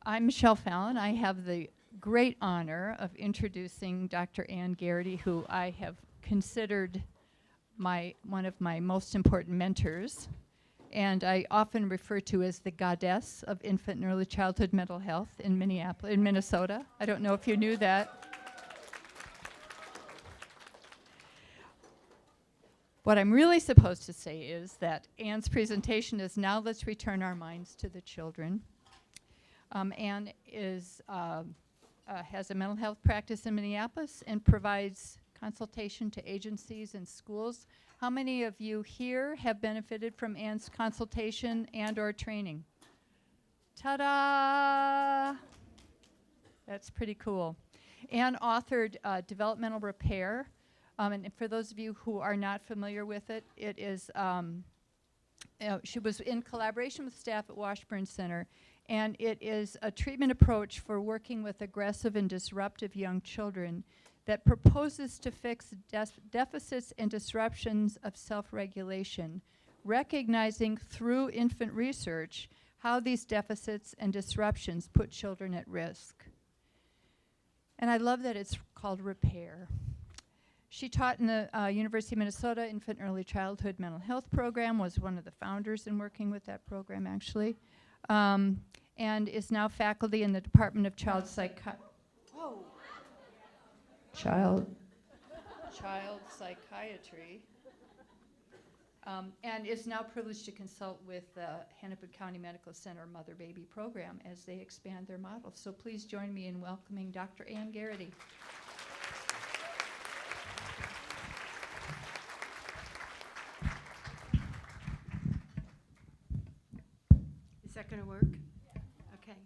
I'm Michelle Fallon. I have the great honor of introducing Dr. Ann Garrity, who I have considered one of my most important mentors, and I often refer to as the goddess of infant and early childhood mental health in Minnesota. I don't know if you knew that. What I'm really supposed to say is that Ann's presentation is Now Let's Return Our Minds to the Children. Ann has a mental health practice in Minneapolis and provides consultation to agencies and schools. How many of you here have benefited from Ann's consultation and or training? Ta-da! That's pretty cool. Ann authored Developmental Repair. And for those of you who are not familiar with it, it is, she was in collaboration with staff at Washburn Center, and it is a treatment approach for working with aggressive and disruptive young children that proposes to fix deficits and disruptions of self-regulation, recognizing through infant research how these deficits and disruptions put children at risk. And I love that it's called Repair. She taught in the University of Minnesota Infant and Early Childhood Mental Health Program, was one of the founders in working with that program, actually, and is now faculty in the Department of Child Psychiatry, and is now privileged to consult with the Hennepin County Medical Center Mother-Baby Program as they expand their model. So please join me in welcoming Dr. Ann Garrity. Is that going to work? Okay.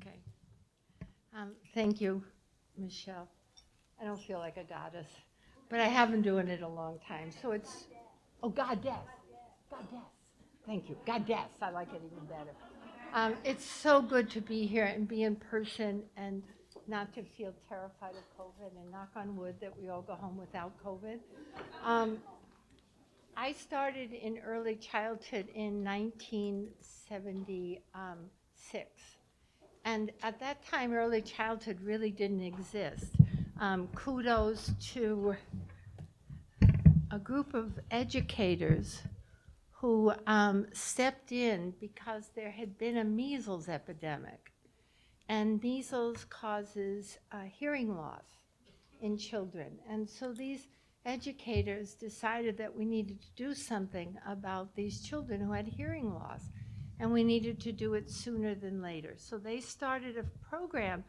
Okay. Thank you, Michelle. I don't feel like a goddess, but I have been doing it a long time. So it's, goddess. Goddess. Thank you. Goddess. I like it even better. It's so good to be here and be in person and not to feel terrified of COVID, and knock on wood that we all go home without COVID. I started in early childhood in 1976. And at that time, early childhood really didn't exist. Kudos to a group of educators who stepped in because there had been a measles epidemic. And measles causes hearing loss in children. And so these educators decided that we needed to do something about these children who had hearing loss, and we needed to do it sooner than later. So they started a program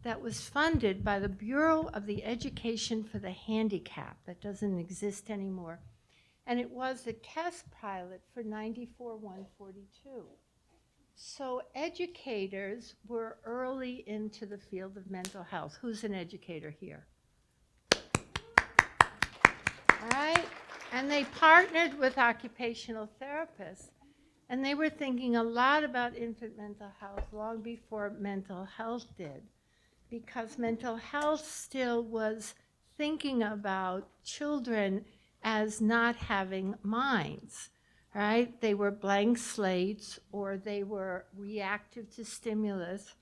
that was funded by the Bureau of the Education for the Handicapped that doesn't exist anymore. And it was a test pilot for 94-142. So educators were early into the field of mental health. Who's an educator here? All right, and they partnered with occupational therapists, and they were thinking a lot about infant mental health long before mental health did, because mental health still was thinking about children as not having minds, right? They were blank slates, or they were reactive to stimulus,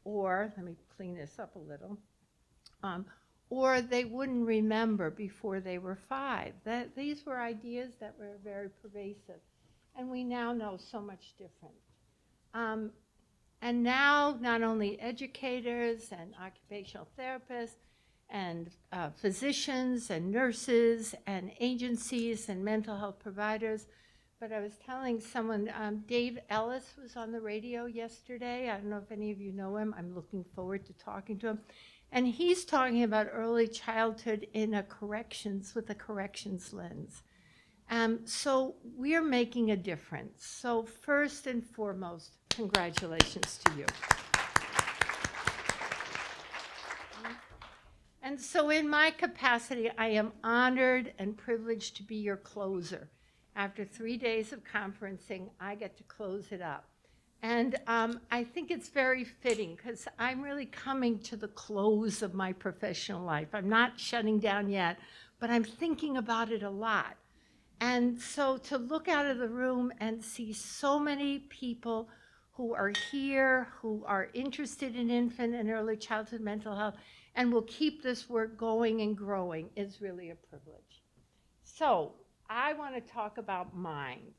or, let me clean this up a little, or they wouldn't remember before they were 5. These were ideas that were very pervasive. And we now know so much different. And now not only educators and occupational therapists and physicians and nurses and agencies and mental health providers, but I was telling someone, Dave Ellis was on the radio yesterday. I don't know if any of you know him. I'm looking forward to talking to him. And he's talking about early childhood in with a corrections lens. So we're making a difference. So first and foremost, congratulations to you. And so in my capacity, I am honored and privileged to be your closer. After 3 days of conferencing, I get to close it up. And I think it's very fitting because I'm really coming to the close of my professional life. I'm not shutting down yet, but I'm thinking about it a lot. And so to look out of the room and see so many people who are here, who are interested in infant and early childhood mental health, and will keep this work going and growing is really a privilege. So I want to talk about minds.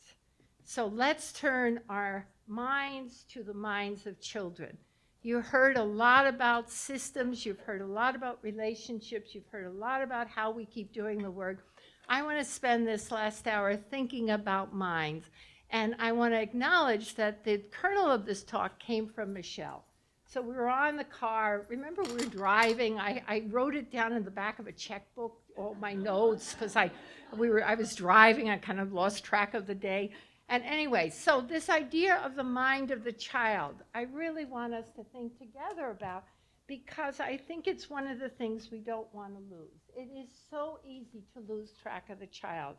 So let's turn our minds to the minds of children. You heard a lot about systems, you've heard a lot about relationships, you've heard a lot about how we keep doing the work. I want to spend this last hour thinking about minds. And I want to acknowledge that the kernel of this talk came from Michelle. So we were on the car. Remember, we were driving. I wrote it down in the back of a checkbook, all my notes, because I was driving. I kind of lost track of the day. And anyway, so this idea of the mind of the child, I really want us to think together about, because I think it's one of the things we don't want to lose. It is so easy to lose track of the child.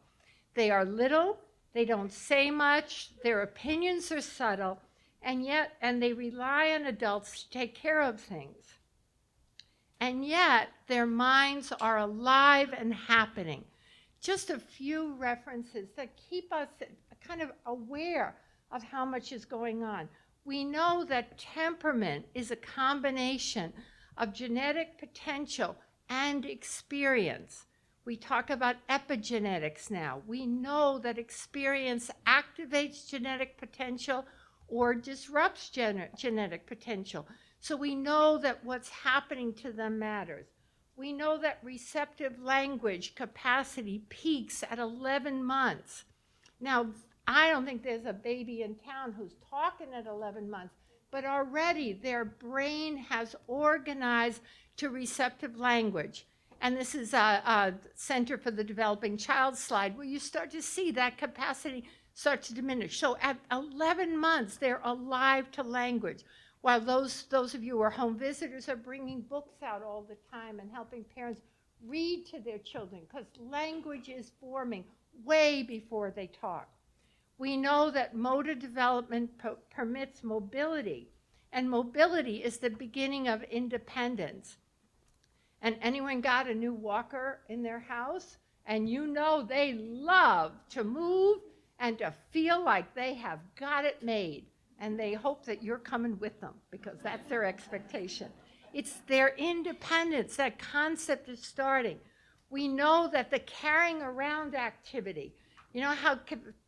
They are little, they don't say much, their opinions are subtle, and they rely on adults to take care of things. And yet, their minds are alive and happening. Just a few references that keep us kind of aware of how much is going on. We know that temperament is a combination of genetic potential and experience. We talk about epigenetics now. We know that experience activates genetic potential or disrupts genetic potential. So we know that what's happening to them matters. We know that receptive language capacity peaks at 11 months. Now, I don't think there's a baby in town who's talking at 11 months, but already their brain has organized to receptive language. And this is a Center for the Developing Child slide where you start to see that capacity start to diminish. So at 11 months, they're alive to language. While those of you who are home visitors are bringing books out all the time and helping parents read to their children, because language is forming way before they talk. We know that motor development permits mobility, and mobility is the beginning of independence. And anyone got a new walker in their house? And you know they love to move and to feel like they have got it made. And they hope that you're coming with them because that's their expectation. It's their independence, that concept is starting. We know that the carrying around activity, you know how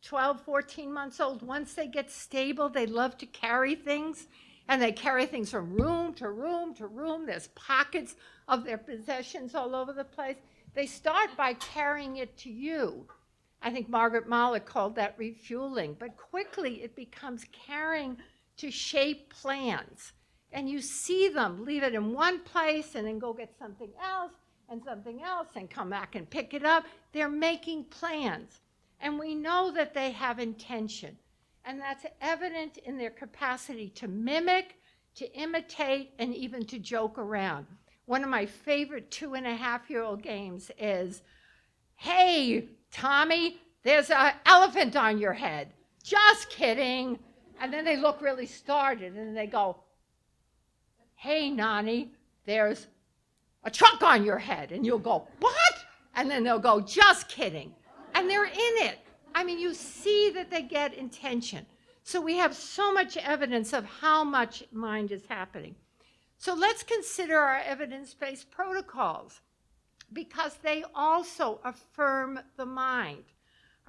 12, 14 months old, once they get stable, they love to carry things. And they carry things from room to room to room. There's pockets of their possessions all over the place. They start by carrying it to you. I think Margaret Malik called that refueling. But quickly it becomes carrying to shape plans. And you see them leave it in one place and then go get something else and come back and pick it up. They're making plans. And we know that they have intention. And that's evident in their capacity to mimic, to imitate, and even to joke around. One of my favorite 2.5-year-old games is, hey, Tommy, there's an elephant on your head. Just kidding. And then they look really startled, and they go, hey, Nani, there's a truck on your head. And you'll go, what? And then they'll go, just kidding. And they're in it. I mean, you see that they get intention. So we have so much evidence of how much mind is happening. So let's consider our evidence-based protocols because they also affirm the mind.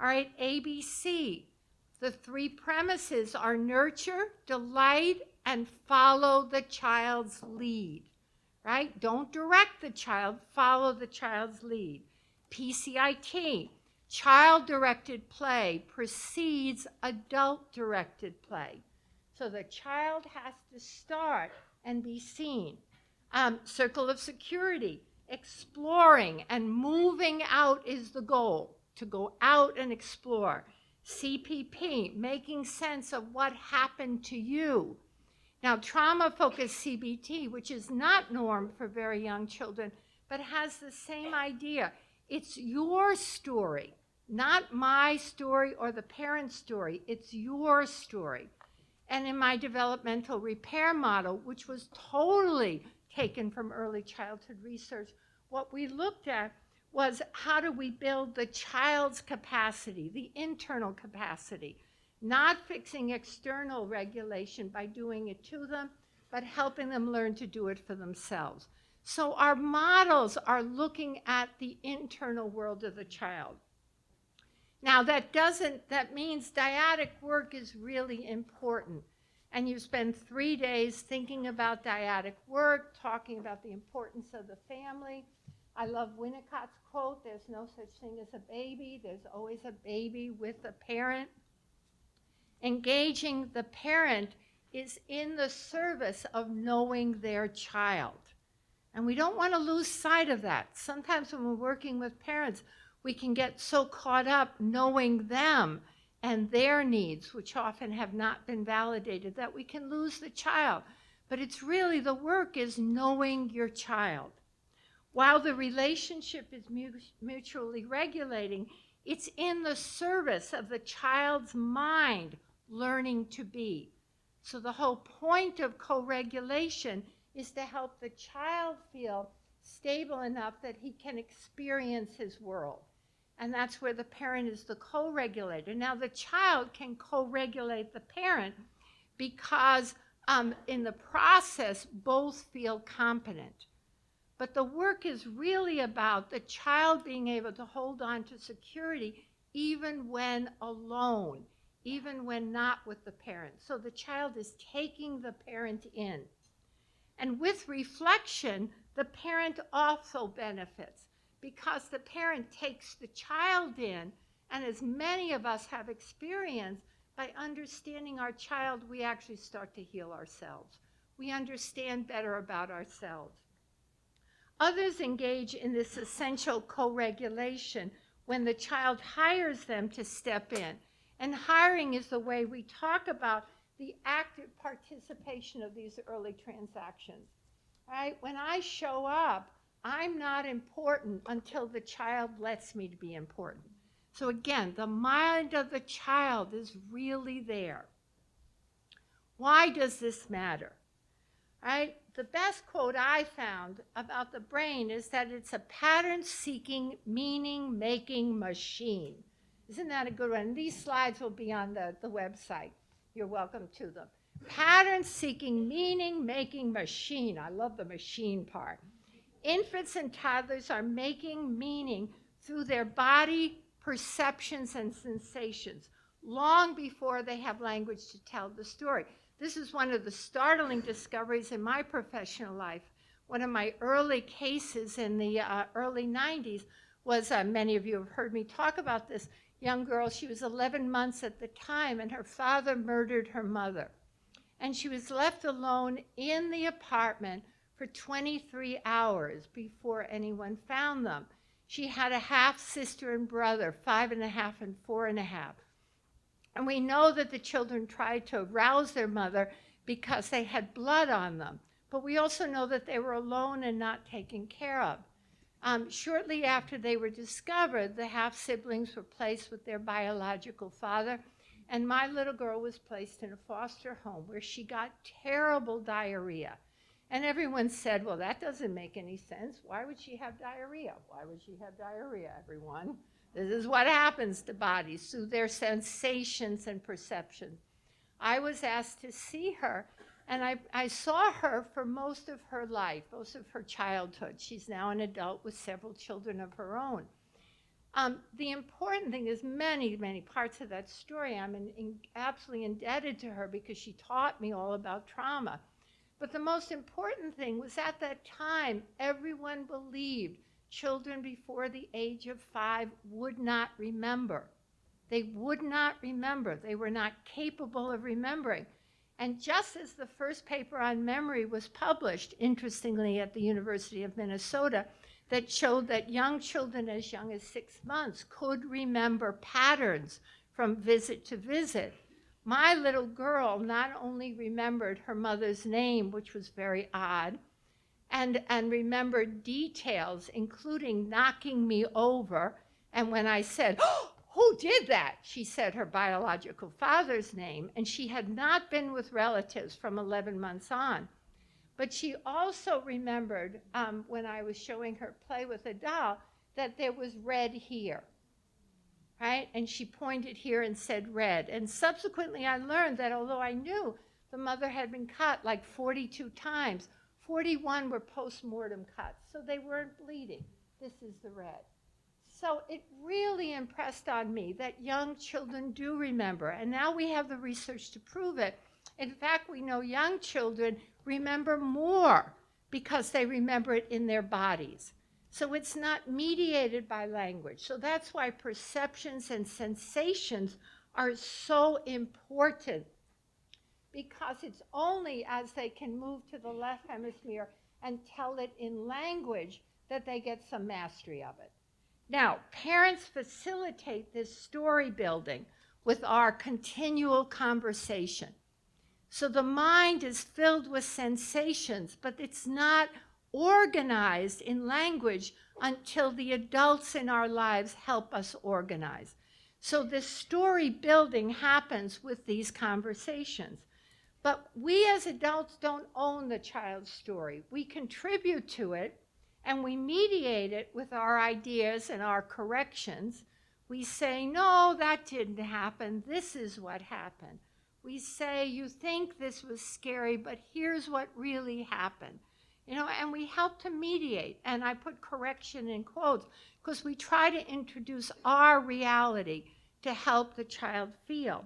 All right, ABC. The 3 premises are nurture, delight, and follow the child's lead. Right? Don't direct the child, follow the child's lead. PCIT. Child-directed play precedes adult-directed play. So the child has to start and be seen. Circle of security, exploring and moving out is the goal, to go out and explore. CPP, making sense of what happened to you. Now, trauma-focused CBT, which is not norm for very young children, but has the same idea. It's your story, not my story or the parent's story. It's your story. And in my developmental repair model, which was totally taken from early childhood research, what we looked at was how do we build the child's capacity, the internal capacity. not fixing external regulation by doing it to them, but helping them learn to do it for themselves. So our models are looking at the internal world of the child. Now that means dyadic work is really important. And you spend 3 days thinking about dyadic work, talking about the importance of the family. I love Winnicott's quote, there's no such thing as a baby, there's always a baby with a parent. Engaging the parent is in the service of knowing their child. And we don't want to lose sight of that. Sometimes when we're working with parents, we can get so caught up knowing them and their needs, which often have not been validated, that we can lose the child. But it's really, the work is knowing your child. While the relationship is mutually regulating, it's in the service of the child's mind learning to be. So the whole point of co-regulation is to help the child feel stable enough that he can experience his world. And that's where the parent is the co-regulator. Now the child can co-regulate the parent because in the process, both feel competent. But the work is really about the child being able to hold on to security even when alone, even when not with the parent. So the child is taking the parent in. And with reflection, the parent also benefits because the parent takes the child in, and as many of us have experienced, by understanding our child, we actually start to heal ourselves. We understand better about ourselves. Others engage in this essential co-regulation when the child hires them to step in. And hiring is the way we talk about the active participation of these early transactions. Right? When I show up, I'm not important until the child lets me to be important. So again, the mind of the child is really there. Why does this matter? Right? The best quote I found about the brain is that it's a pattern-seeking, meaning-making machine. Isn't that a good one? These slides will be on the website. You're welcome to them. Pattern-seeking, meaning-making machine. I love the machine part. Infants and toddlers are making meaning through their body perceptions and sensations long before they have language to tell the story. This is one of the startling discoveries in my professional life. One of my early cases in the early 90s was, many of you have heard me talk about this young girl. She was 11 months at the time, and her father murdered her mother. And she was left alone in the apartment for 23 hours before anyone found them. She had a half-sister and brother, 5.5 and 4.5. And we know that the children tried to rouse their mother because they had blood on them. But we also know that they were alone and not taken care of. Shortly after they were discovered, the half-siblings were placed with their biological father, and my little girl was placed in a foster home where she got terrible diarrhea. And everyone said, well, that doesn't make any sense. Why would she have diarrhea? Why would she have diarrhea, everyone? This is what happens to bodies through their sensations and perceptions. I was asked to see her, and I saw her for most of her life, most of her childhood. She's now an adult with several children of her own. The important thing is many, many parts of that story I'm absolutely indebted to her because she taught me all about trauma. But the most important thing was at that time, everyone believed children before the age of 5 would not remember. They would not remember. They were not capable of remembering. And just as the first paper on memory was published, interestingly, at the University of Minnesota, that showed that young children as young as 6 months could remember patterns from visit to visit, my little girl not only remembered her mother's name, which was very odd, and remembered details, including knocking me over. And when I said, oh, who did that? She said her biological father's name, and she had not been with relatives from 11 months on. But she also remembered, when I was showing her play with a doll, that there was red here. right? And she pointed here and said red. And subsequently, I learned that although I knew the mother had been cut like 42 times, 41 were post-mortem cuts, so they weren't bleeding. This is the red. So it really impressed on me that young children do remember, and now we have the research to prove it. In fact, we know young children remember more because they remember it in their bodies. So it's not mediated by language. So that's why perceptions and sensations are so important, because it's only as they can move to the left hemisphere and tell it in language that they get some mastery of it. Now, parents facilitate this story building with our continual conversation. So the mind is filled with sensations, but it's not organized in language until the adults in our lives help us organize. So this story building happens with these conversations. But we as adults don't own the child's story. We contribute to it, and we mediate it with our ideas and our corrections. We say, no, that didn't happen. This is what happened. We say, you think this was scary, but here's what really happened. And we help to mediate. And I put correction in quotes because we try to introduce our reality to help the child feel.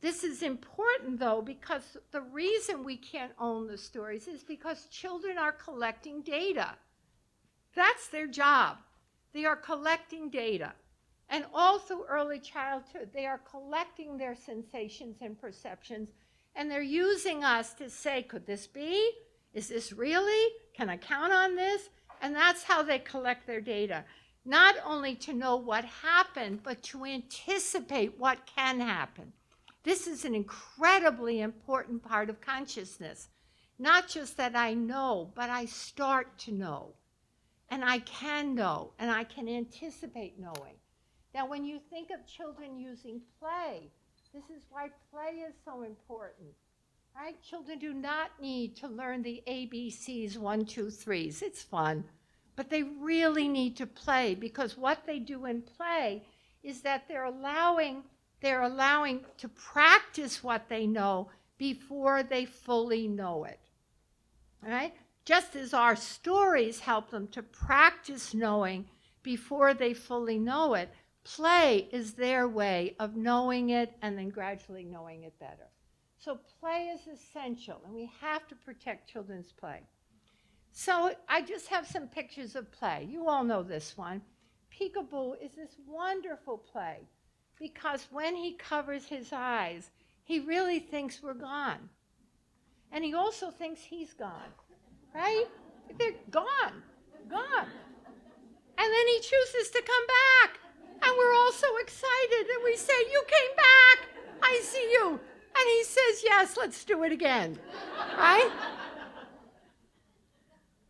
This is important, though, because the reason we can't own the stories is because children are collecting data. That's their job. They are collecting data. And all through early childhood, they are collecting their sensations and perceptions, and they're using us to say, could this be? Is this really? Can I count on this? And that's how they collect their data. Not only to know what happened, but to anticipate what can happen. This is an incredibly important part of consciousness. Not just that I know, but I start to know. And I can know, and I can anticipate knowing. Now, when you think of children using play, this is why play is so important, right? Children do not need to learn the ABCs, 1, 2, 3s. It's fun. But they really need to play, because what they do in play is that they're allowing to practice what they know before they fully know it, all right? Just as our stories help them to practice knowing before they fully know it, play is their way of knowing it and then gradually knowing it better. So play is essential, and we have to protect children's play. So I just have some pictures of play. You all know this one. Peekaboo is this wonderful play, because when he covers his eyes, he really thinks we're gone. And he also thinks he's gone, right? They're gone. And then he chooses to come back. And we're all so excited. And we say, you came back. I see you. And he says, yes, let's do it again, right?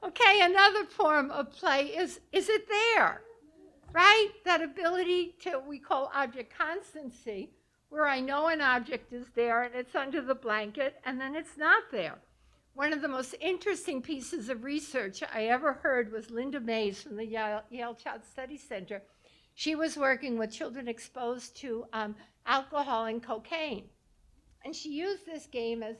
Okay, another form of play is it there? Right? That ability to, we call object constancy, where I know an object is there and it's under the blanket and then it's not there. One of the most interesting pieces of research I ever heard was Linda Mays from the Yale Child Study Center. She was working with children exposed to alcohol and cocaine. And she used this game as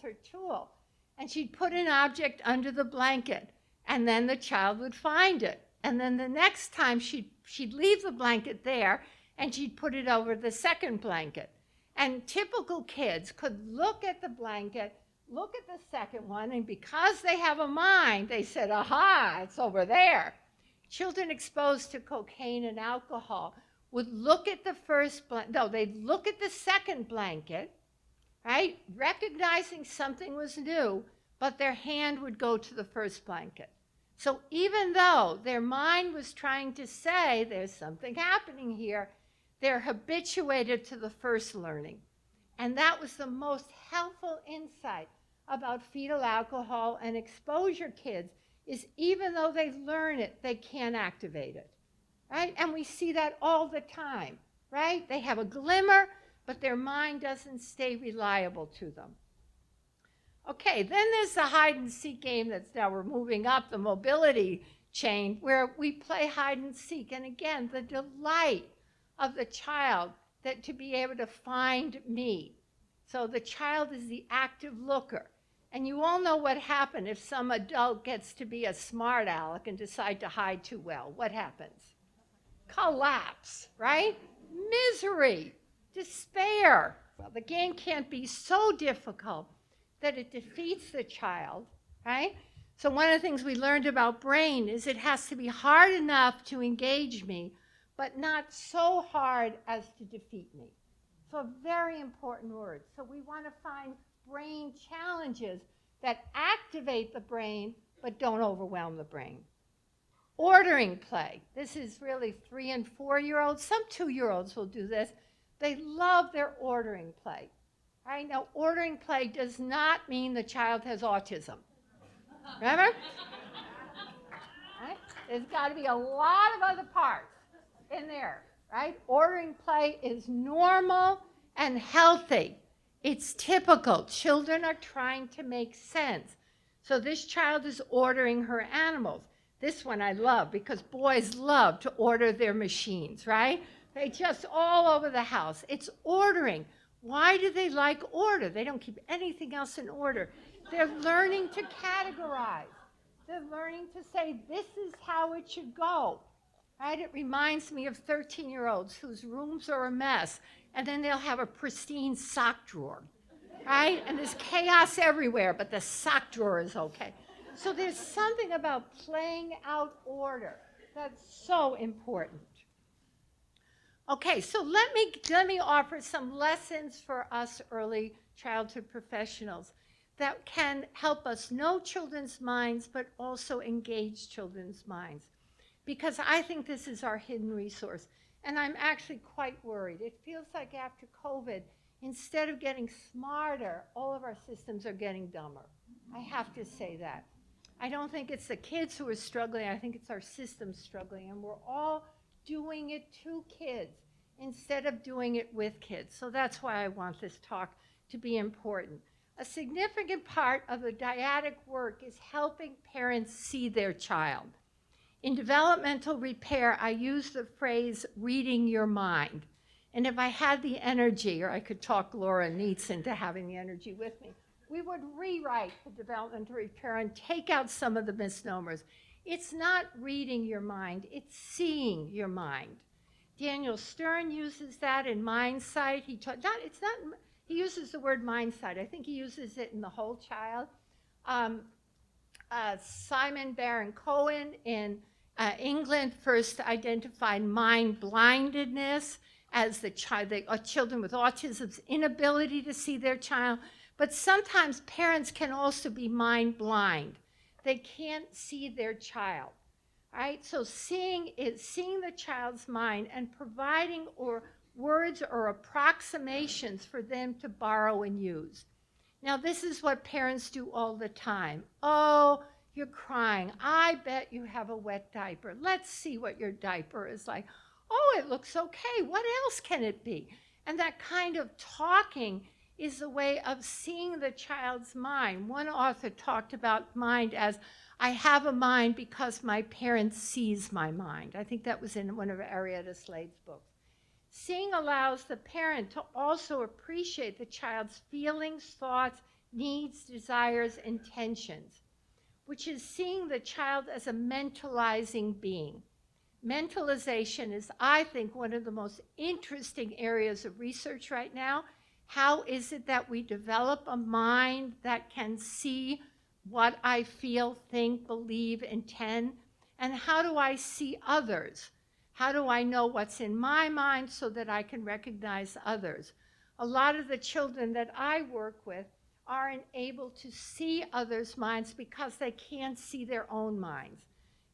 her tool. And she'd put an object under the blanket, and then the child would find it. And then the next time she'd leave the blanket there, and she'd put it over the second blanket. And typical kids could look at the blanket, look at the second one, and because they have a mind, they said, aha, it's over there. Children exposed to cocaine and alcohol would look at the first blanket, no, they'd look at the second blanket, right, recognizing something was new, but their hand would go to the first blanket. So even though their mind was trying to say there's something happening here, they're habituated to the first learning. And that was the most helpful insight about fetal alcohol and exposure kids, is even though they learn it, they can't activate it, right? And we see that all the time, right? They have a glimmer, but their mind doesn't stay reliable to them. Okay, then there's the hide and seek game that's now we're moving up the mobility chain where we play hide and seek. And again, the delight of the child that to be able to find me. So the child is the active looker. And you all know what happened if some adult gets to be a smart aleck and decide to hide too well. What happens? Collapse, right? Misery, despair. Well, the game can't be so difficult that it defeats the child, right? So one of the things we learned about brain is it has to be hard enough to engage me, but not so hard as to defeat me. So a very important word. So we want to find brain challenges that activate the brain, but don't overwhelm the brain. Ordering play. This is really 3 and 4-year-olds. Some 2-year-olds will do this. They love their ordering play. Right? Now, ordering play does not mean the child has autism. Remember? Right? There's got to be a lot of other parts in there. Right? Ordering play is normal and healthy. It's typical. Children are trying to make sense. So this child is ordering her animals. This one I love because boys love to order their machines, right? They just all over the house. It's ordering. Why do they like order? They don't keep anything else in order. They're learning to categorize. They're learning to say, this is how it should go. Right? It reminds me of 13-year-olds whose rooms are a mess, and then they'll have a pristine sock drawer, right? And there's chaos everywhere, but the sock drawer is okay. So there's something about playing out order that's so important. Okay, so let me offer some lessons for us early childhood professionals that can help us know children's minds, but also engage children's minds. Because I think this is our hidden resource. And I'm actually quite worried. It feels like after COVID, instead of getting smarter, all of our systems are getting dumber. I have to say that. I don't think it's the kids who are struggling. I think it's our systems struggling. And we're all doing it to kids instead of doing it with kids. So that's why I want this talk to be important. A significant part of the dyadic work is helping parents see their child. In developmental repair, I use the phrase reading your mind. And if I had the energy, or I could talk Laura Neitz into having the energy with me, we would rewrite the developmental repair and take out some of the misnomers. It's not reading your mind, it's seeing your mind. Daniel Stern uses that in Mindsight. He uses the word Mindsight. I think he uses it in The Whole Child. Simon Baron-Cohen in England first identified mind blindedness as children with autism's inability to see their child. But sometimes parents can also be mind blind. They can't see their child. Right? So seeing the child's mind and providing words or approximations for them to borrow and use. Now, this is what parents do all the time. Oh, you're crying. I bet you have a wet diaper. Let's see what your diaper is like. Oh, it looks okay. What else can it be? And that kind of talking is a way of seeing the child's mind. One author talked about mind as, I have a mind because my parent sees my mind. I think that was in one of Arietta Slade's books. Seeing allows the parent to also appreciate the child's feelings, thoughts, needs, desires, intentions, which is seeing the child as a mentalizing being. Mentalization is, I think, one of the most interesting areas of research right now. How is it that we develop a mind that can see what I feel, think, believe, intend? And how do I see others? How do I know what's in my mind so that I can recognize others? A lot of the children that I work with aren't able to see others' minds because they can't see their own minds.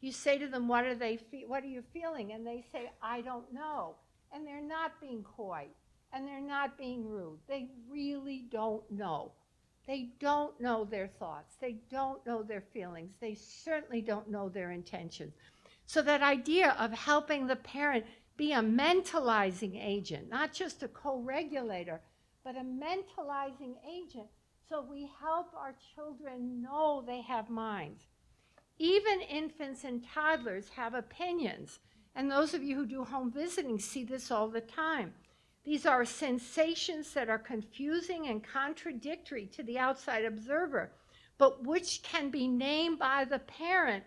You say to them, what are you feeling? And they say, I don't know. And they're not being coy, and they're not being rude. They really don't know. They don't know their thoughts. They don't know their feelings. They certainly don't know their intentions. So that idea of helping the parent be a mentalizing agent, not just a co-regulator, but a mentalizing agent, so we help our children know they have minds. Even infants and toddlers have opinions. And those of you who do home visiting see this all the time. These are sensations that are confusing and contradictory to the outside observer, but which can be named by the parent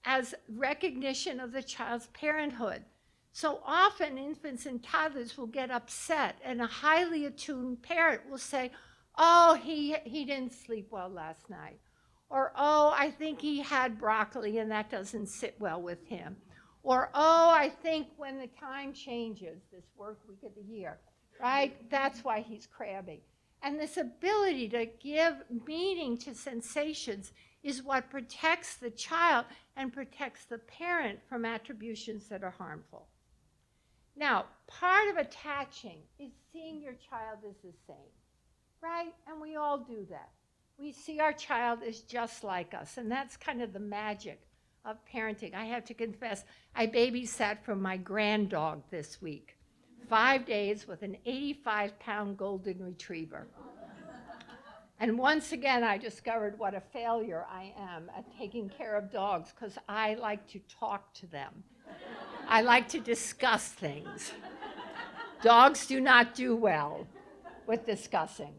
as recognition of the child's parenthood. So often infants and toddlers will get upset, and a highly attuned parent will say, oh, he didn't sleep well last night. Or, oh, I think he had broccoli and that doesn't sit well with him. Or, oh, I think when the time changes, this work week of the year, right, that's why he's crabby. And this ability to give meaning to sensations is what protects the child and protects the parent from attributions that are harmful. Now, part of attaching is seeing your child as the same, right? And we all do that. We see our child as just like us, and that's kind of the magic of parenting. I have to confess, I babysat for my grand dog this week, 5 days with an 85-pound golden retriever. And once again, I discovered what a failure I am at taking care of dogs, because I like to talk to them. I like to discuss things. Dogs do not do well with discussing.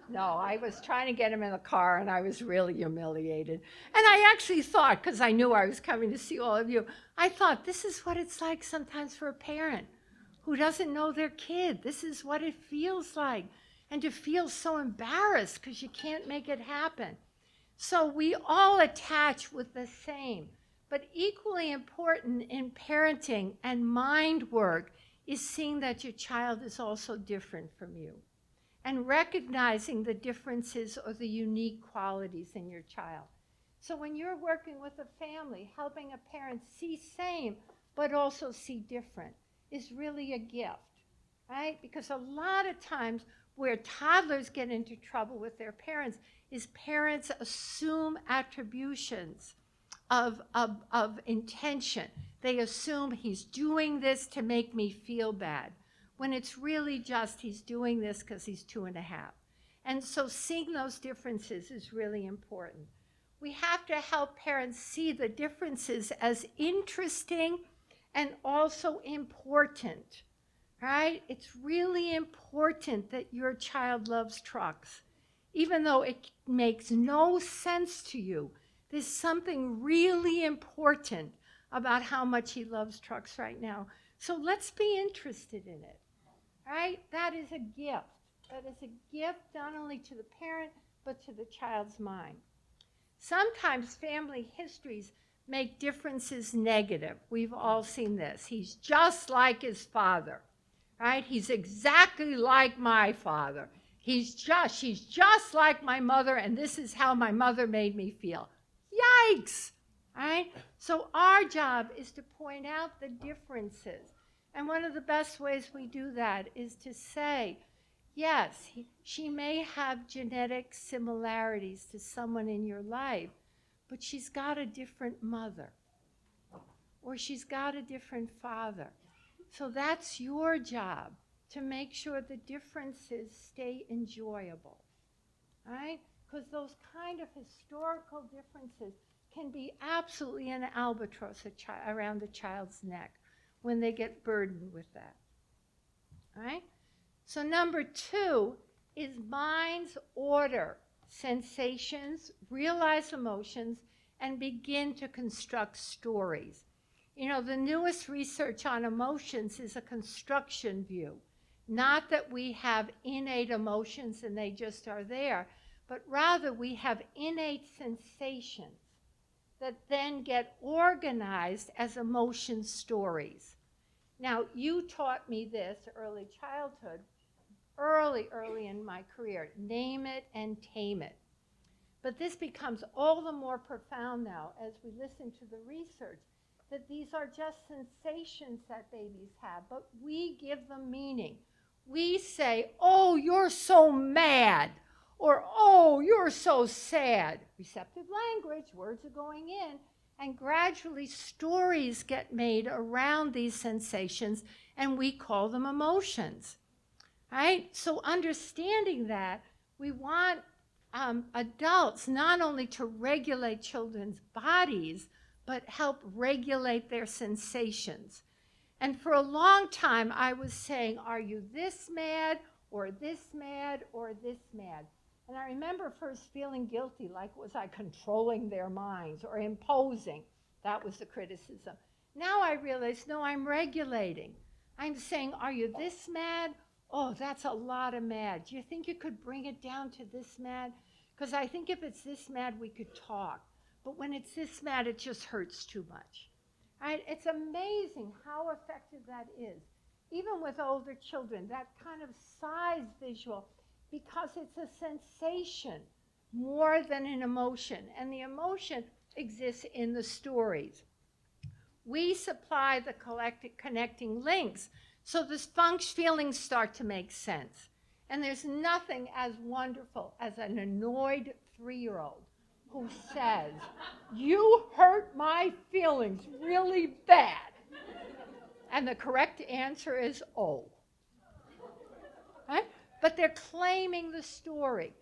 No, I was trying to get him in the car, and I was really humiliated. And I actually thought, because I knew I was coming to see all of you, I thought, this is what it's like sometimes for a parent who doesn't know their kid. This is what it feels like. And to feel so embarrassed because you can't make it happen. So we all attach with the same. But equally important in parenting and mind work is seeing that your child is also different from you, and recognizing the differences or the unique qualities in your child. So when you're working with a family, helping a parent see same but also see different is really a gift, right? Because a lot of times where toddlers get into trouble with their parents is parents assume attributions of intention. They assume he's doing this to make me feel bad, when it's really just he's doing this because he's 2.5. And so seeing those differences is really important. We have to help parents see the differences as interesting and also important, right? It's really important that your child loves trucks. Even though it makes no sense to you, there's something really important about how much he loves trucks right now. So let's be interested in it. Right? That is a gift. That is a gift not only to the parent, but to the child's mind. Sometimes family histories make differences negative. We've all seen this. He's just like his father, right? He's exactly like my father. She's just like my mother, and this is how my mother made me feel. Yikes, right? So our job is to point out the differences. And one of the best ways we do that is to say, yes, she may have genetic similarities to someone in your life, but she's got a different mother, or she's got a different father. So that's your job, to make sure the differences stay enjoyable, right? Because those kind of historical differences can be absolutely an albatross around the child's neck when they get burdened with that, all right? So number 2 is minds order sensations, realize emotions, and begin to construct stories. You know, the newest research on emotions is a construction view. Not that we have innate emotions and they just are there, but rather we have innate sensations that then get organized as emotion stories. Now, you taught me this early childhood, early in my career, name it and tame it. But this becomes all the more profound now as we listen to the research, that these are just sensations that babies have, but we give them meaning. We say, oh, you're so mad, or oh, you're so sad. Receptive language, words are going in, and gradually stories get made around these sensations, and we call them emotions, right? So understanding that, we want adults not only to regulate children's bodies, but help regulate their sensations. And for a long time, I was saying, are you this mad, or this mad, or this mad? And I remember first feeling guilty, like, was I controlling their minds or imposing? That was the criticism. Now I realize, no, I'm regulating. I'm saying, are you this mad? Oh, that's a lot of mad. Do you think you could bring it down to this mad? Because I think if it's this mad, we could talk. But when it's this mad, it just hurts too much. Right? It's amazing how effective that is. Even with older children, that kind of size visual, because it's a sensation more than an emotion. And the emotion exists in the stories. We supply the connecting links, so the feelings start to make sense. And there's nothing as wonderful as an annoyed 3-year-old who says, you hurt my feelings really bad. And the correct answer is, oh. Right? But they're claiming the story,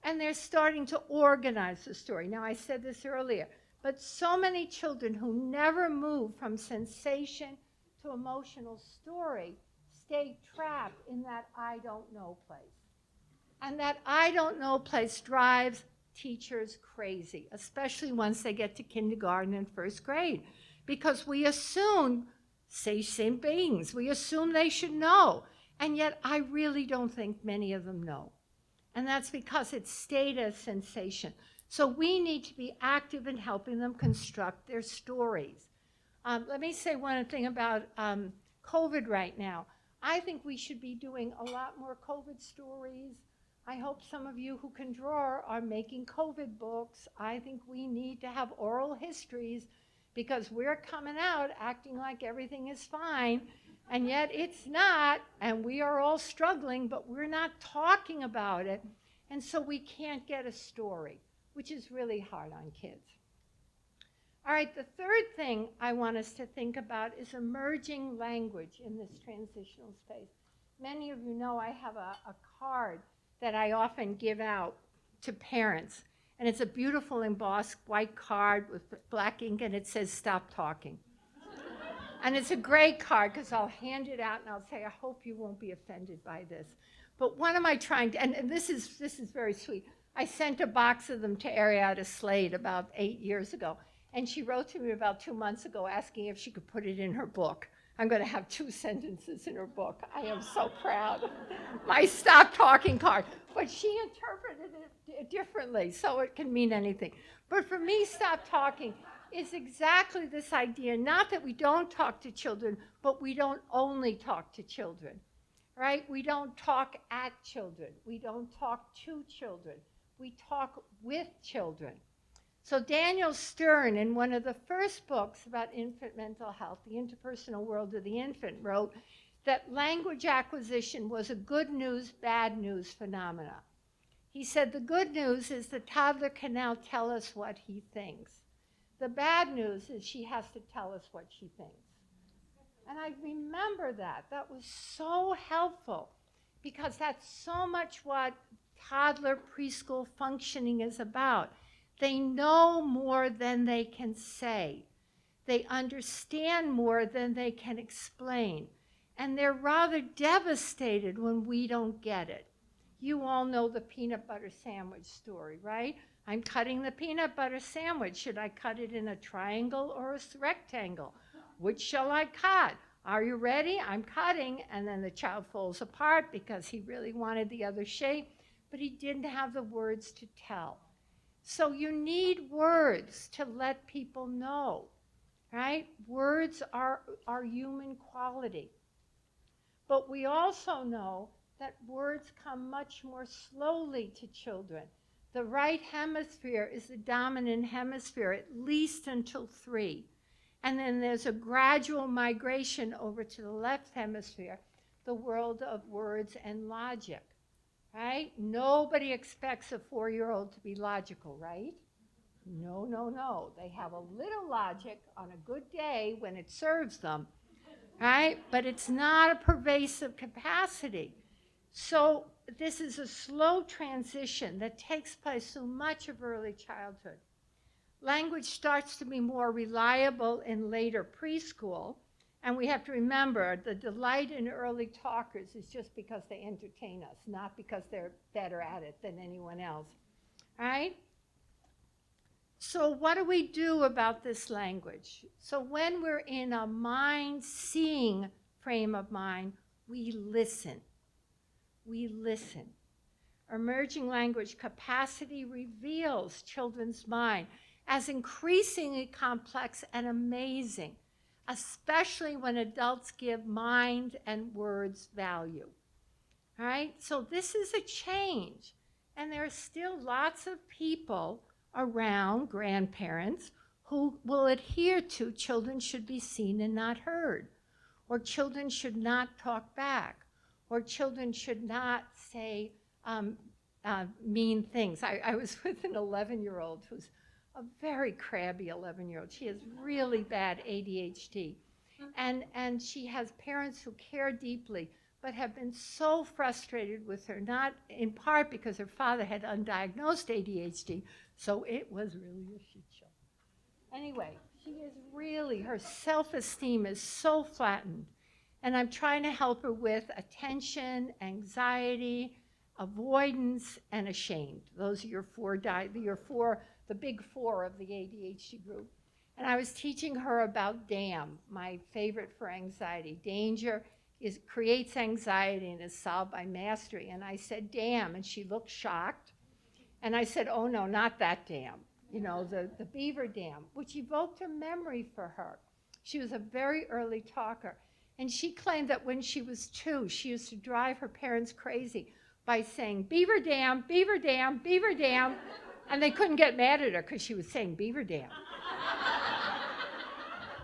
and they're starting to organize the story. Now, I said this earlier, but so many children who never move from sensation to emotional story stay trapped in that I don't know place. And that I don't know place drives teachers crazy, especially once they get to kindergarten and first grade, because we assume sentient beings, we assume they should know. And yet I really don't think many of them know. And that's because it's stayed as sensation. So we need to be active in helping them construct their stories. Let me say one thing about COVID right now. I think we should be doing a lot more COVID stories. I hope some of you who can draw are making COVID books. I think we need to have oral histories, because we're coming out acting like everything is fine, and yet it's not, and we are all struggling, but we're not talking about it, and so we can't get a story, which is really hard on kids. All right, the third thing I want us to think about is emerging language in this transitional space. Many of you know I have a card that I often give out to parents, and it's a beautiful embossed white card with black ink, and it says, "Stop talking." And it's a great card, because I'll hand it out and I'll say, I hope you won't be offended by this. But what am I trying to, and this is very sweet. I sent a box of them to Ariada Slade about 8 years ago, and she wrote to me about 2 months ago asking if she could put it in her book. I'm going to have 2 sentences in her book. I am so proud. My stop talking card. But she interpreted it differently, so it can mean anything. But for me, stop talking is exactly this idea, not that we don't talk to children, but we don't only talk to children, right? We don't talk at children. We don't talk to children. We talk with children. So Daniel Stern, in one of the first books about infant mental health, The Interpersonal World of the Infant, wrote that language acquisition was a good news, bad news phenomena. He said the good news is the toddler can now tell us what he thinks. The bad news is she has to tell us what she thinks. And I remember that. That was so helpful, because that's so much what toddler preschool functioning is about. They know more than they can say. They understand more than they can explain. And they're rather devastated when we don't get it. You all know the peanut butter sandwich story, right? I'm cutting the peanut butter sandwich. Should I cut it in a triangle or a rectangle? Which shall I cut? Are you ready? I'm cutting. And then the child falls apart because he really wanted the other shape, but he didn't have the words to tell. So you need words to let people know, right? Words are human quality. But we also know that words come much more slowly to children. The right hemisphere is the dominant hemisphere, at least until 3. And then there's a gradual migration over to the left hemisphere, the world of words and logic, right? Nobody expects a 4-year-old to be logical, right? No, no, no. They have a little logic on a good day when it serves them, right? But it's not a pervasive capacity. So this is a slow transition that takes place through much of early childhood. Language starts to be more reliable in later preschool. And we have to remember the delight in early talkers is just because they entertain us, not because they're better at it than anyone else. All right? So what do we do about this language? So when we're in a mind-seeing frame of mind, we listen. We listen. Emerging language capacity reveals children's mind as increasingly complex and amazing, especially when adults give mind and words value. All right? So this is a change. And there are still lots of people around, grandparents, who will adhere to children should be seen and not heard, or children should not talk back, or children should not say mean things. I was with an 11-year-old who's a very crabby 11-year-old. She has really bad ADHD. And she has parents who care deeply, but have been so frustrated with her, not in part because her father had undiagnosed ADHD, so it was really a shit show. Anyway, she is really, her self-esteem is so flattened. And I'm trying to help her with attention, anxiety, avoidance, and ashamed. Those are your the big four of the ADHD group. And I was teaching her about DAM, my favorite for anxiety. Danger creates anxiety and is solved by mastery. And I said, DAM, and she looked shocked. And I said, oh no, not that dam. You know, the beaver dam, which evoked a memory for her. She was a very early talker. And she claimed that when she was 2, she used to drive her parents crazy by saying, beaver dam, beaver dam, beaver dam. And they couldn't get mad at her because she was saying beaver dam.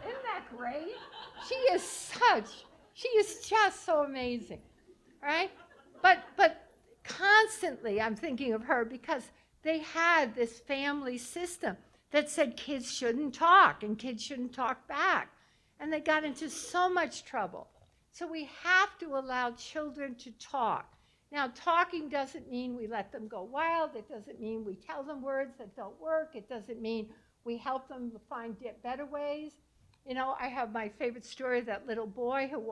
Isn't that great? She is just so amazing, right? But constantly I'm thinking of her because they had this family system that said kids shouldn't talk and kids shouldn't talk back. And they got into so much trouble. So we have to allow children to talk. Now, talking doesn't mean we let them go wild. It doesn't mean we tell them words that don't work. It doesn't mean we help them find better ways. You know, I have my favorite story, that little boy who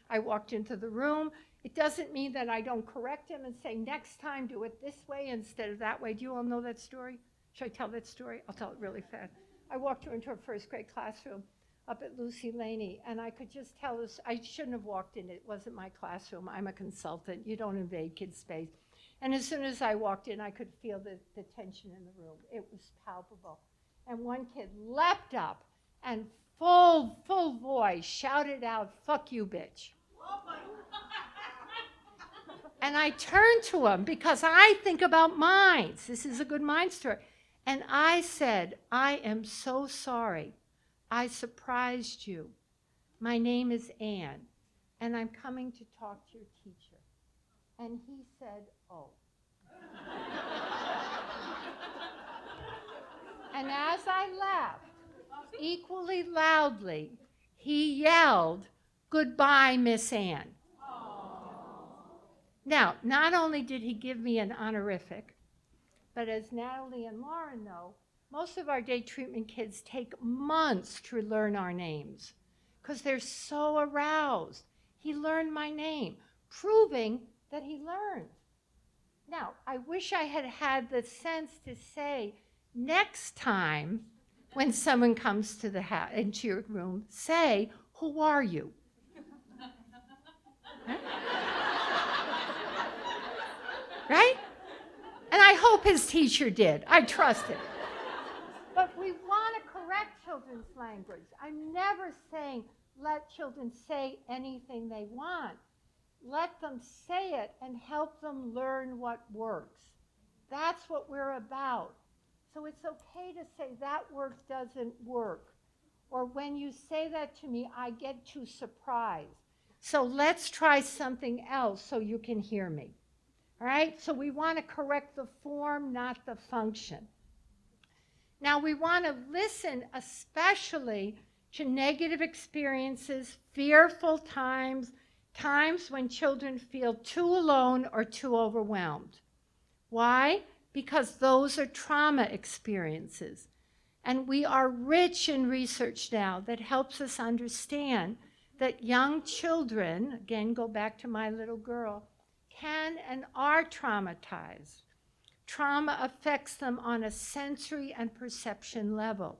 I walked into the room. It doesn't mean that I don't correct him and say, next time do it this way instead of that way. Do you all know that story? Should I tell that story? I'll tell it really fast. I walked her into her first grade classroom up at Lucy Laney, and I could just tell this, I shouldn't have walked in. It wasn't my classroom. I'm a consultant. You don't invade kids' space. And as soon as I walked in, I could feel the tension in the room. It was palpable. And one kid leapt up and full voice shouted out, fuck you, bitch. And I turned to him because I think about minds. This is a good mind story. And I said, I am so sorry. I surprised you. My name is Anne, and I'm coming to talk to your teacher. And he said, oh. And as I left, equally loudly, he yelled, goodbye, Miss Anne. Now, not only did he give me an honorific, but as Natalie and Lauren know, most of our day treatment kids take months to learn our names because they're so aroused. He learned my name, proving that he learned. Now, I wish I had had the sense to say, next time when someone comes to into your room, say, who are you? Huh? Right? And I hope his teacher did. I trust it. But we want to correct children's language. I'm never saying let children say anything they want. Let them say it and help them learn what works. That's what we're about. So it's okay to say that word doesn't work. Or when you say that to me, I get too surprised. So let's try something else so you can hear me. All right? So we want to correct the form, not the function. Now, we want to listen especially to negative experiences, fearful times, times when children feel too alone or too overwhelmed. Why? Because those are trauma experiences. And we are rich in research now that helps us understand that young children, again, go back to my little girl, can and are traumatized. Trauma affects them on a sensory and perception level.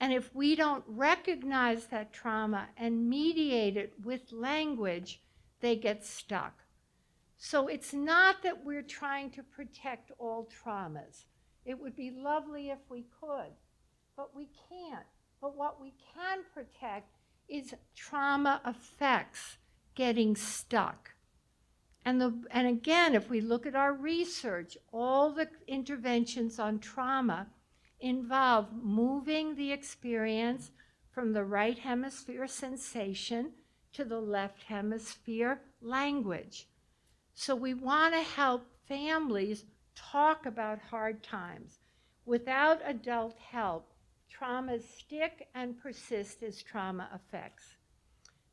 And if we don't recognize that trauma and mediate it with language, they get stuck. So it's not that we're trying to protect all traumas. It would be lovely if we could, but we can't. But what we can protect is trauma effects getting stuck. And again, if we look at our research, all the interventions on trauma involve moving the experience from the right hemisphere sensation to the left hemisphere language. So we want to help families talk about hard times. Without adult help, traumas stick and persist as trauma effects.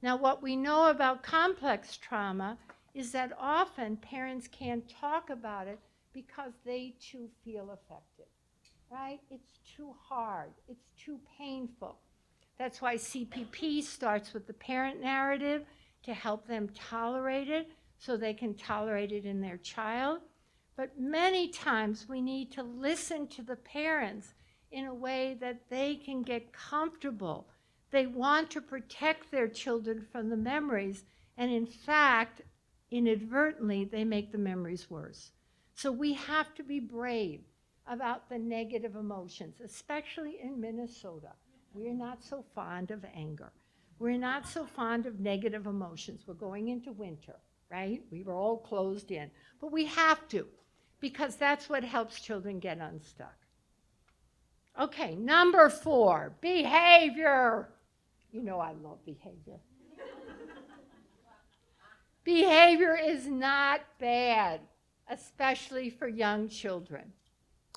Now, what we know about complex trauma is that often parents can't talk about it because they too feel affected, right? It's too hard. It's too painful. That's why CPP starts with the parent narrative to help them tolerate it so they can tolerate it in their child. But many times we need to listen to the parents in a way that they can get comfortable. They want to protect their children from the memories, and in fact, inadvertently, they make the memories worse. So we have to be brave about the negative emotions, especially in Minnesota. We're not so fond of anger. We're not so fond of negative emotions. We're going into winter, right? We were all closed in. But we have to, because that's what helps children get unstuck. Okay, number 4, behavior. You know I love behavior. Behavior is not bad, especially for young children.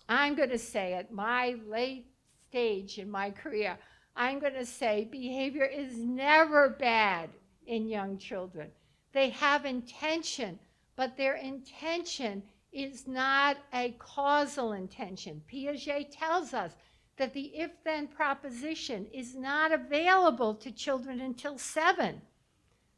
I'm going to say at my late stage in my career, I'm going to say behavior is never bad in young children. They have intention, but their intention is not a causal intention. Piaget tells us that the if-then proposition is not available to children until 7.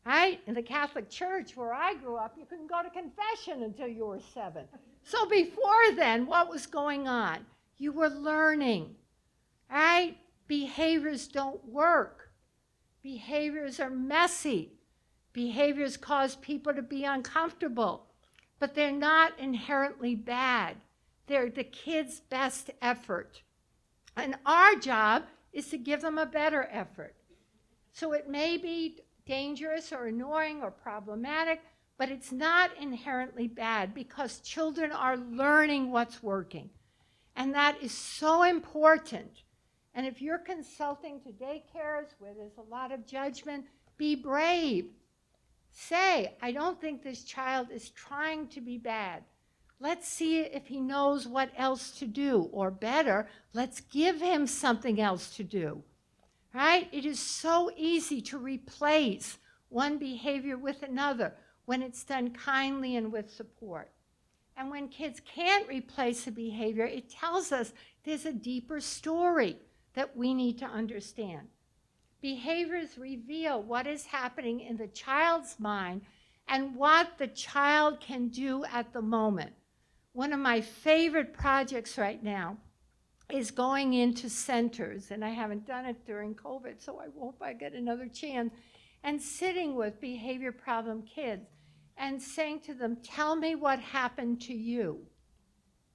Right? In the Catholic Church where I grew up, you couldn't go to confession until you were 7. So before then, what was going on? You were learning, right? Behaviors don't work. Behaviors are messy. Behaviors cause people to be uncomfortable, but they're not inherently bad. They're the kid's best effort. And our job is to give them a better effort. So it may be dangerous or annoying or problematic, but it's not inherently bad because children are learning what's working. And that is so important. And if you're consulting to daycares where there's a lot of judgment, be brave. Say, I don't think this child is trying to be bad. Let's see if he knows what else to do. Or better, let's give him something else to do. Right? It is so easy to replace one behavior with another when it's done kindly and with support. And when kids can't replace a behavior, it tells us there's a deeper story that we need to understand. Behaviors reveal what is happening in the child's mind and what the child can do at the moment. One of my favorite projects right now is going into centers, and I haven't done it during COVID, so I hope I get another chance, and sitting with behavior problem kids and saying to them, tell me what happened to you.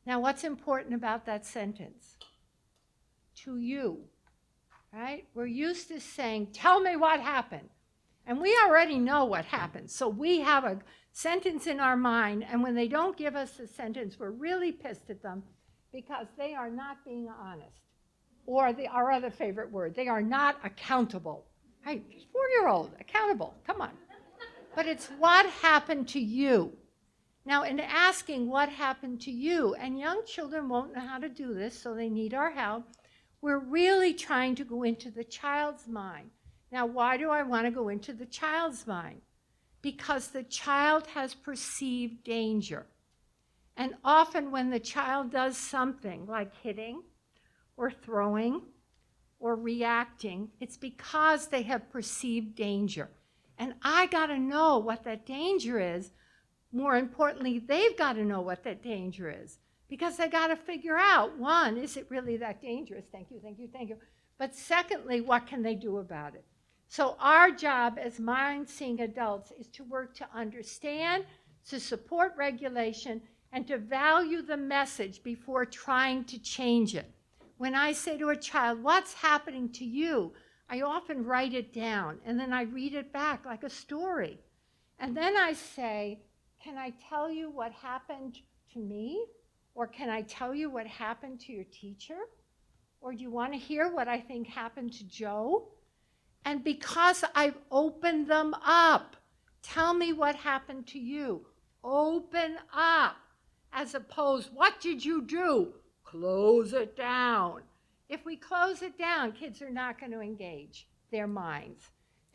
Now, what's important about that sentence? To you, right? We're used to saying, tell me what happened. And we already know what happened. So we have a sentence in our mind, and when they don't give us the sentence, we're really pissed at them because they are not being honest. Or our other favorite word, they are not accountable. Hey, 4-year-old, accountable, come on. But it's what happened to you. Now, in asking what happened to you, and young children won't know how to do this, so they need our help, we're really trying to go into the child's mind. Now, why do I want to go into the child's mind? because the child has perceived danger. And often when the child does something like hitting or throwing or reacting, it's because they have perceived danger. And I got to know what that danger is. More importantly, they've got to know what that danger is, because they got to figure out, one, is it really that dangerous? Thank you, thank you, thank you. But secondly, what can they do about it? So our job as mind-seeing adults is to work to understand, to support regulation, and to value the message before trying to change it. When I say to a child, what's happening to you? I often write it down, and then I read it back like a story. And then I say, can I tell you what happened to me? Or can I tell you what happened to your teacher? Or do you want to hear what I think happened to Joe? And because I've opened them up, tell me what happened to you. Open up, as opposed, what did you do? Close it down. If we close it down, kids are not going to engage their minds.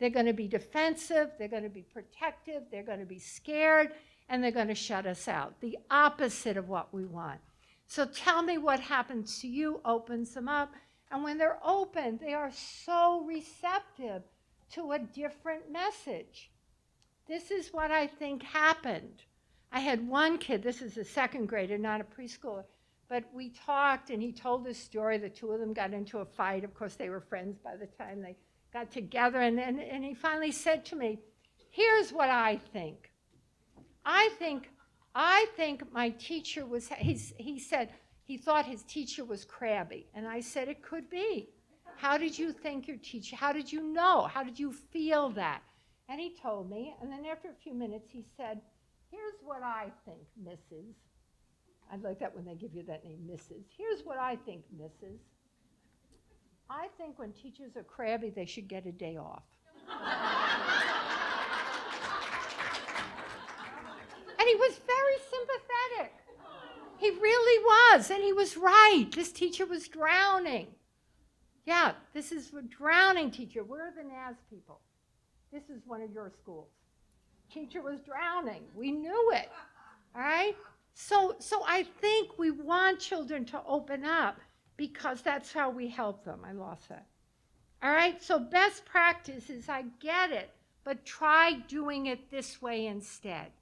They're going to be defensive, they're going to be protective, they're going to be scared, and they're going to shut us out. The opposite of what we want. So tell me what happens to you opens them up. And when they're open, they are so receptive to a different message. This is what I think happened. I had one kid, this is a second grader, not a preschooler, but we talked and he told this story. The two of them got into a fight. Of course, they were friends by the time they got together. And he finally said to me, here's what I think. I think my teacher was, he said he thought his teacher was crabby. And I said, it could be. How did you think your teacher, how did you know? How did you feel that? And he told me, and then after a few minutes he said, here's what I think, Mrs. I like that when they give you that name, Mrs. Here's what I think, Mrs. I think when teachers are crabby, they should get a day off. And he was very sympathetic. He really was, and he was right. This teacher was drowning. Yeah, this is a drowning teacher. We're the NAS people. This is one of your schools. Teacher was drowning. We knew it, all right? So I think we want children to open up because that's how we help them. I lost that. All right, so best practice is I get it, but try doing it this way instead.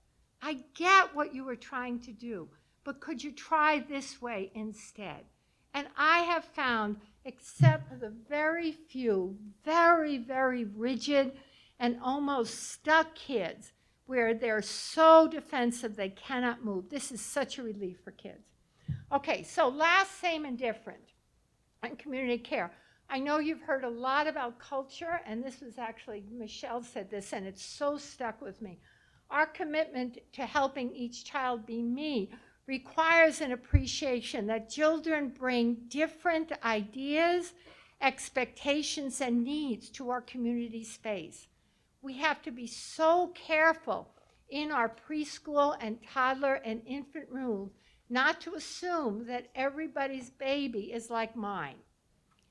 I get what you were trying to do, but could you try this way instead? And I have found, except for the very few, very, very rigid and almost stuck kids where they're so defensive they cannot move, this is such a relief for kids. Okay, so last, same, and different in community care. I know you've heard a lot about culture, and this was actually, Michelle said this, and it's so stuck with me. Our commitment to helping each child be me requires an appreciation that children bring different ideas, expectations, and needs to our community space. We have to be so careful in our preschool and toddler and infant rooms not to assume that everybody's baby is like mine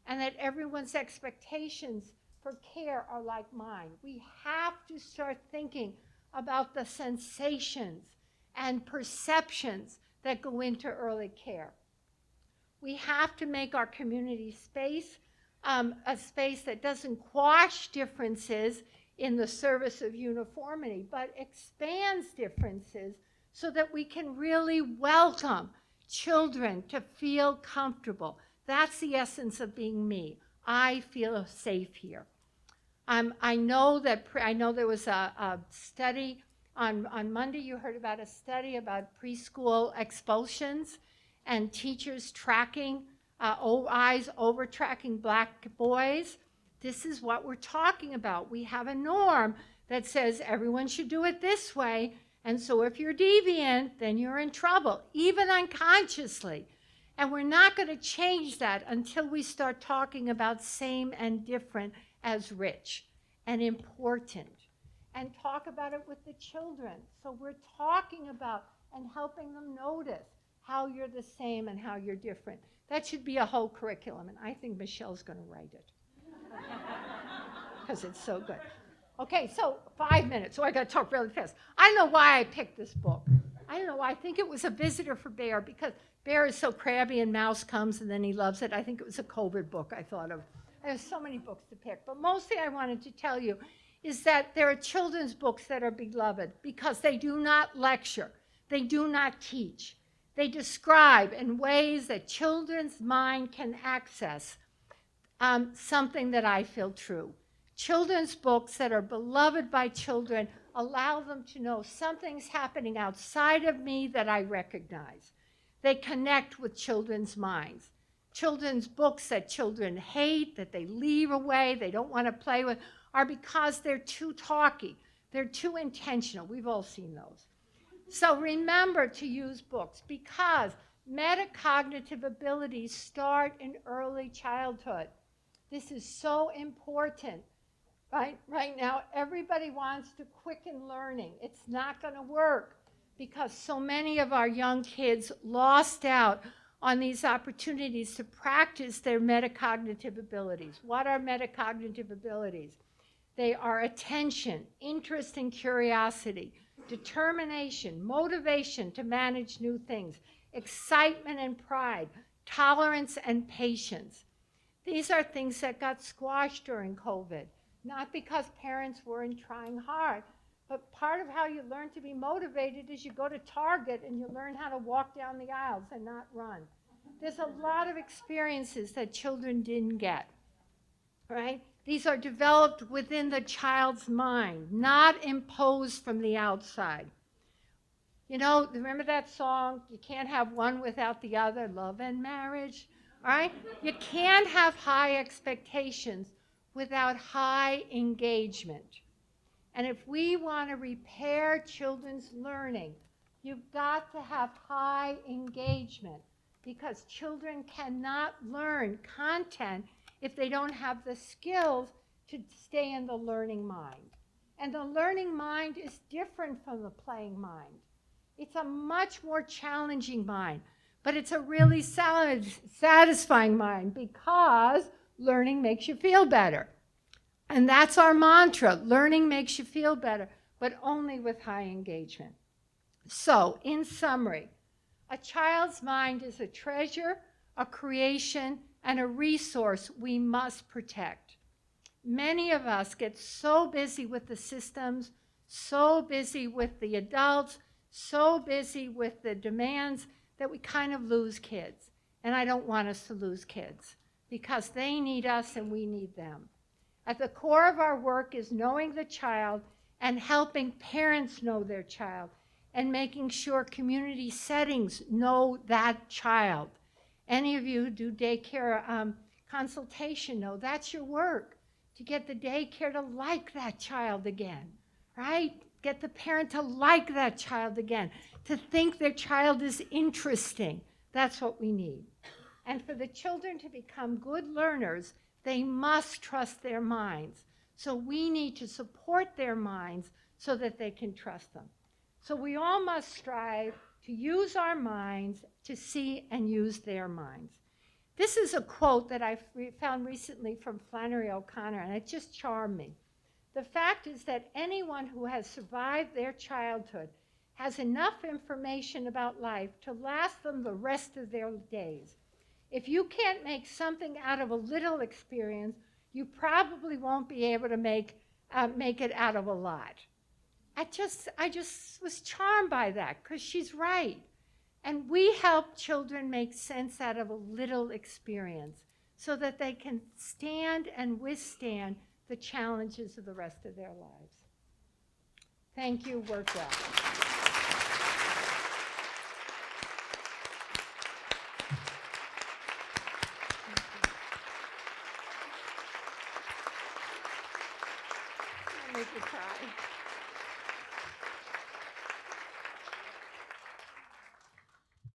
and that everyone's expectations for care are like mine. We have to start thinking about the sensations and perceptions that go into early care. We have to make our community space a space that doesn't quash differences in the service of uniformity, but expands differences so that we can really welcome children to feel comfortable. That's the essence of being me. I feel safe here. I know there was a study on Monday. You heard about a study about preschool expulsions and teachers tracking, eyes over tracking black boys. This is what we're talking about. We have a norm that says everyone should do it this way, and so if you're deviant, then you're in trouble, even unconsciously. And we're not going to change that until we start talking about same and different as rich and important, and talk about it with the children. So we're talking about and helping them notice how you're the same and how you're different. That should be a whole curriculum, and I think Michelle's going to write it because it's so good. Okay, so 5 minutes, so I got to talk really fast. I know why I picked this book. I don't know why. I think it was A Visitor for Bear, because Bear is so crabby and Mouse comes and then he loves it. I think it was a COVID book I thought of. I have so many books to pick, but mostly I wanted to tell you is that there are children's books that are beloved because they do not lecture, they do not teach. They describe in ways that children's mind can access something that I feel true. Children's books that are beloved by children allow them to know something's happening outside of me that I recognize. They connect with children's minds. Children's books that children hate, that they leave away, they don't want to play with, are because they're too talky. They're too intentional. We've all seen those. So remember to use books because metacognitive abilities start in early childhood. This is so important. Right now, everybody wants to quicken learning. It's not going to work because so many of our young kids lost out on these opportunities to practice their metacognitive abilities. What are metacognitive abilities? They are attention, interest and curiosity, determination, motivation to manage new things, excitement and pride, tolerance and patience. These are things that got squashed during COVID, not because parents weren't trying hard, but part of how you learn to be motivated is you go to Target and you learn how to walk down the aisles and not run. There's a lot of experiences that children didn't get, right? These are developed within the child's mind, not imposed from the outside. You know, remember that song, you can't have one without the other, love and marriage, all right? You can't have high expectations without high engagement. And if we want to repair children's learning, you've got to have high engagement because children cannot learn content if they don't have the skills to stay in the learning mind. And the learning mind is different from the playing mind. It's a much more challenging mind, but it's a really satisfying mind because learning makes you feel better. And that's our mantra. Learning makes you feel better, but only with high engagement. So, in summary, a child's mind is a treasure, a creation, and a resource we must protect. Many of us get so busy with the systems, so busy with the adults, so busy with the demands that we kind of lose kids. And I don't want us to lose kids because they need us and we need them. At the core of our work is knowing the child and helping parents know their child and making sure community settings know that child. Any of you who do daycare consultation know that's your work, to get the daycare to like that child again, right? Get the parent to like that child again, to think their child is interesting. That's what we need. And for the children to become good learners, they must trust their minds. So we need to support their minds so that they can trust them. So we all must strive to use our minds to see and use their minds. This is a quote that I found recently from Flannery O'Connor, and it just charmed me. The fact is that anyone who has survived their childhood has enough information about life to last them the rest of their days. If you can't make something out of a little experience, you probably won't be able to make it out of a lot. I just was charmed by that because she's right. And we help children make sense out of a little experience so that they can stand and withstand the challenges of the rest of their lives. Thank you. Work well. I'll make you cry.